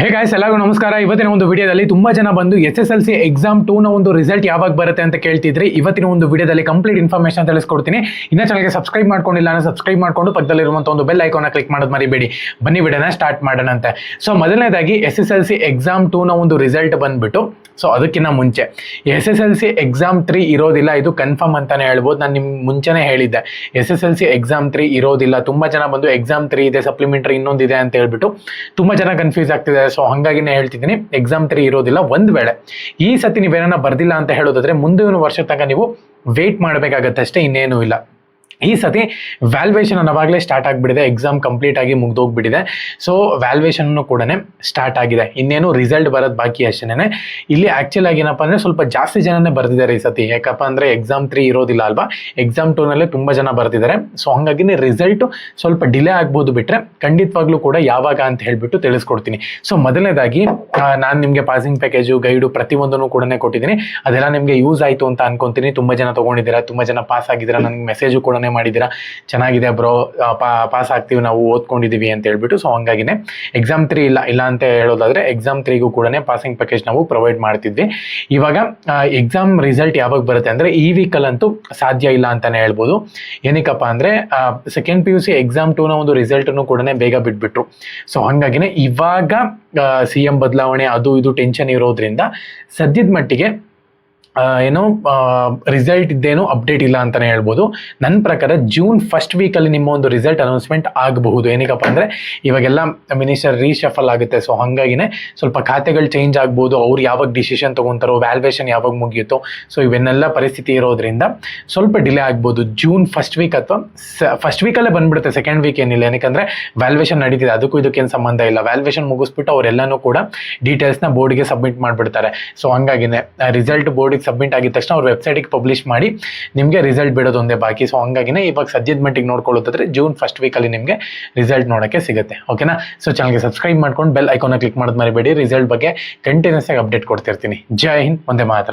Hey guys, ಎಲ್ಲರಿಗೂ ನಮಸ್ಕಾರ. ಇವತ್ತಿನ ಒಂದು ವಿಡಿಯೋದಲ್ಲಿ ತುಂಬಾ ಜನ ಬಂದು SSLC ಎಕ್ಸಾಮ್ 2 ನ ಒಂದು ರಿಸಲ್ಟ್ ಯಾವಾಗ ಬರುತ್ತೆ ಅಂತ ಕೇಳ್ತಿದ್ರಿ. ಇವತ್ತಿನ ಒಂದು ವಿಡಿಯೋದಲ್ಲಿ ಕಂಪ್ಲೀಟ್ ಇನ್ಫಾರ್ಮೇಶನ್ ತಿಳಿಸ್ಕೊಡ್ತೀನಿ. ಇನ್ನ ಚಾನಲ್ಗೆ ಸಬ್ಸ್ಕ್ರೈಬ್ ಮಾಡ್ಕೊಂಡಿಲ್ಲ ಅಂದ್ರೆ ಸಬ್ಸ್ಕ್ರೈಬ್ ಮಾಡ್ಕೊಂಡು ಪಕ್ಕದಲ್ಲಿರುವಂತ ಒಂದು ಬೆಲ್ ಐಕಾನ್ ಕ್ಲಿಕ್ ಮಾಡೋದು ಮರಿಬೇಡಿ. ಬನ್ನಿ ವಿಡಿಯೋನ ಸ್ಟಾರ್ಟ್ ಮಾಡೋಣಂತೆ. ಸೊ ಮೊದಲನೇದಾಗಿ SSLC ಎಕ್ಸಾಮ್ 2 ನ ಒಂದು ರಿಸಲ್ಟ್ ಬಂದ್ಬಿಟ್ಟು, ಸೊ ಅದಕ್ಕಿಂತ ಮುಂಚೆ SSLC ಎಕ್ಸಾಮ್ 3 ಇರೋದಿಲ್ಲ, ಇದು ಕನ್ಫರ್ಮ್ ಅಂತಾನೆ ಹೇಳ್ಬೋದು. ನಾನು ನಿಮ್ಗೆ ಮುಂಚೆನೇ ಹೇಳಿದ್ದೆ SSLC ಎಕ್ಸಾಮ್ 3 ಇರೋದಿಲ್ಲ. ತುಂಬಾ ಜನ ಬಂದು ಎಕ್ಸಾಮ್ 3 ಇದೆ, ಸಪ್ಲಿಮೆಂಟರಿ ಇನ್ನೊಂದಿದೆ ಅಂತ ಹೇಳ್ಬಿಟ್ಟು ತುಂಬಾ ಜನ ಕನ್ಫ್ಯೂಸ್ ಆಗ್ತಿದೆ. ಸೊ ಹಂಗಾಗಿನೇ ಹೇಳ್ತಿದ್ದೀನಿ, ಎಕ್ಸಾಮ್ 3 ಇರೋದಿಲ್ಲ. ಒಂದ್ ವೇಳೆ ಈ ಸತಿ ನೀವೇನ ಬರ್ದಿಲ್ಲ ಅಂತ ಹೇಳೋದಾದ್ರೆ ಮುಂದಿನ ವರ್ಷ ತನಕ ನೀವು ವೇಟ್ ಮಾಡಬೇಕಾಗತ್ತೆ ಅಷ್ಟೇ, ಇನ್ನೇನು ಇಲ್ಲ. ಈ ಸತಿ ವ್ಯಾಲ್ಯೂಯೇಷನ್ ಅನ್ನೋವಾಗಲೇ ಸ್ಟಾರ್ಟ್ ಆಗಿಬಿಟ್ಟಿದೆ, ಎಕ್ಸಾಮ್ ಕಂಪ್ಲೀಟ್ ಆಗಿ ಮುಗ್ದೋಗ್ಬಿಟ್ಟಿದೆ. ಸೊ ವ್ಯಾಲ್ಯೂಯೇಷನ್ ಕೂಡ ಸ್ಟಾರ್ಟ್ ಆಗಿದೆ, ಇನ್ನೇನು ರಿಸಲ್ಟ್ ಬರೋದು ಬಾಕಿ ಅಷ್ಟೇನೆ. ಇಲ್ಲಿ ಆಕ್ಚುಲ್ ಆಗಿ ಏನಪ್ಪ ಅಂದ್ರೆ ಸ್ವಲ್ಪ ಜಾಸ್ತಿ ಜನನೇ ಬರ್ದಿದ್ದಾರೆ ಈ ಸತಿ. ಯಾಕಪ್ಪ ಅಂದ್ರೆ ಎಕ್ಸಾಮ್ 3 ಇರೋದಿಲ್ಲ ಅಲ್ವಾ, ಎಕ್ಸಾಮ್ 2 ನಲ್ಲೇ ತುಂಬಾ ಜನ ಬರ್ತಿದ್ದಾರೆ. ಸೊ ಹಂಗಾಗಿ ರಿಸಲ್ಟ್ ಸ್ವಲ್ಪ ಡಿಲೇ ಆಗ್ಬೋದು, ಬಿಟ್ರೆ ಖಂಡಿತವಾಗ್ಲೂ ಕೂಡ ಯಾವಾಗ ಅಂತ ಹೇಳ್ಬಿಟ್ಟು ತಿಳಿಸ್ಕೊಡ್ತೀನಿ. ಸೊ ಮೊದಲನೇದಾಗಿ ನಾನು ನಿಮಗೆ ಪಾಸಿಂಗ್ ಪ್ಯಾಕೇಜು, ಗೈಡು ಪ್ರತಿಯೊಂದನ್ನು ಕೂಡ ಕೊಟ್ಟಿದ್ದೀನಿ. ಅದೆಲ್ಲ ನಿಮಗೆ ಯೂಸ್ ಆಯಿತು ಅಂತ ಅನ್ಕೊಂತೀನಿ. ತುಂಬಾ ಜನ ತೊಗೊಂಡಿದ್ದೀರಾ, ತುಂಬಾ ಜನ ಪಾಸ್ ಆಗಿದ್ದೀರಾ, ನನಗೆ ಮೆಸೇಜು ಕೂಡ ಮಾಡಿದ್ದೀರಾ, ಚೆನ್ನಾಗಿದೆ ಬ್ರೋ, ಪಾಸ್ ಆಗ್ತೀವಿ ನಾವು, ಓದ್ಕೊಂಡಿದೀವಿ ಅಂತ ಹೇಳ್ಬಿಟ್ಟು. ಸೊ ಹಂಗಾಗಿನೇ ಎಕ್ಸಾಮ್ 3 ಇಲ್ಲ ಅಂತ ಹೇಳೋದಾದ್ರೆ ಎಕ್ಸಾಮ್ 3ಗೂ ಕೂಡ ಪಾಸಿಂಗ್ ಪ್ಯಾಕೇಜ್ ನಾವು ಪ್ರೊವೈಡ್ ಮಾಡ್ತಿದ್ವಿ. ಇವಾಗ ಎಕ್ಸಾಮ್ ರಿಸಲ್ಟ್ ಯಾವಾಗ ಬರುತ್ತೆ ಅಂದ್ರೆ ಈ ವೀಕಲ್ ಅಂತೂ ಸಾಧ್ಯ ಇಲ್ಲ ಅಂತಾನೆ ಹೇಳ್ಬೋದು. ಏನಕ್ಕಪ್ಪ ಅಂದ್ರೆ ಸೆಕೆಂಡ್ PUC ಎಕ್ಸಾಮ್ 2 ನ ಒಂದು ರಿಸಲ್ಟ್ ಕೂಡ ಬೇಗ ಬಿಟ್ಬಿಟ್ರು. ಸೊ ಹಂಗಾಗಿನೇ ಇವಾಗ CM ಬದಲಾವಣೆ ಅದು ಇದು ಟೆನ್ಷನ್ ಇರೋದ್ರಿಂದ ಸದ್ಯದ ಮಟ್ಟಿಗೆ ಏನೋ ರಿಸಲ್ಟ್ ಇದ್ದೇನು ಅಪ್ಡೇಟ್ ಇಲ್ಲ ಅಂತಾನೆ ಹೇಳ್ಬೋದು. ನನ್ನ ಪ್ರಕಾರ ಜೂನ್ ಫಸ್ಟ್ ವೀಕಲ್ಲಿ ನಿಮ್ಮ ಒಂದು ರಿಸಲ್ಟ್ ಅನೌನ್ಸ್ಮೆಂಟ್ ಆಗಬಹುದು. ಏನಕ್ಕಪ್ಪ ಅಂದರೆ ಇವಾಗೆಲ್ಲ ಮಿನಿಸ್ಟರ್ ರೀಶಫಲ್ ಆಗುತ್ತೆ. ಸೊ ಹಾಗಾಗಿನೇ ಸ್ವಲ್ಪ ಖಾತೆಗಳು ಚೇಂಜ್ ಆಗ್ಬೋದು, ಅವ್ರು ಯಾವಾಗ ಡಿಸಿಷನ್ ತೊಗೊತಾರೋ, ವ್ಯಾಲ್ಯೂಯೇಷನ್ ಯಾವಾಗ ಮುಗಿಯುತ್ತೋ, ಸೊ ಇವನ್ನೆಲ್ಲ ಪರಿಸ್ಥಿತಿ ಇರೋದ್ರಿಂದ ಸ್ವಲ್ಪ ಡಿಲೇ ಆಗ್ಬೋದು. ಜೂನ್ ಫಸ್ಟ್ ವೀಕ್ ಅಥವಾ ಫಸ್ಟ್ ವೀಕಲ್ಲೇ ಬಂದ್ಬಿಡುತ್ತೆ, ಸೆಕೆಂಡ್ ವೀಕ್ ಏನಿಲ್ಲ. ಏನಕ್ಕಂದರೆ ವ್ಯಾಲ್ಯೂಯೇಷನ್ ನಡೀತಿದೆ, ಅದಕ್ಕೂ ಇದಕ್ಕೇನು ಸಂಬಂಧ ಇಲ್ಲ. ವ್ಯಾಲ್ಯೂಯೇಷನ್ ಮುಗಿಸ್ಬಿಟ್ಟು ಅವರೆಲ್ಲನೂ ಕೂಡ ಡೀಟೇಲ್ಸ್ನ ಬೋರ್ಡ್ಗೆ ಸಬ್ಮಿಟ್ ಮಾಡಿಬಿಡ್ತಾರೆ. ಸೊ ಹಂಗಾಗಿನೇ ರಿಸಲ್ಟ್ ಬೋರ್ಡಿಗೆ ಸಬ್ಮಿಟ್ ಆಗಿದ ತಕ್ಷಣ ಅವ್ರ ವೆಬ್ಸೈಟಿಗೆ ಪಬ್ಲಿಷ್ ಮಾಡಿ ನಿಮಗೆ ರಿಸಲ್ಟ್ ಬಿಡೋದೊಂದೇ ಬಾಕಿ. ಸೊ ಹಂಗಾಗಿನೇ ಇವಾಗ ಸದ್ಯದ ಮಟ್ಟಿಗೆ ನೋಡ್ಕೊಳ್ಳೋದಾದ್ರೆ ಜೂನ್ ಫಸ್ಟ್ ವೀಕಲ್ಲಿ ನಿಮಗೆ ರಿಸಲ್ಟ್ ನೋಡೋಕ್ಕೆ ಸಿಗುತ್ತೆ. ಓಕೆನಾ? ಸೊ ಚಾನಲ್ಗೆ ಸಬ್ಸ್ಕ್ರೈಬ್ ಮಾಡ್ಕೊಂಡು ಬೆಲ್ ಐಕಾನ್ ಕ್ಲಿಕ್ ಮಾಡೋದು ಮರಿಬೇಡಿ. ರಿಸಲ್ಟ್ ಬಗ್ಗೆ ಕಂಟಿನ್ಯೂಸ್ ಆಗಿ ಅಪ್ಡೇಟ್ ಕೊಡ್ತಿರ್ತೀನಿ. ಜೈ ಹಿಂದ್, ಒಂದೇ ಮಾತ್ರ.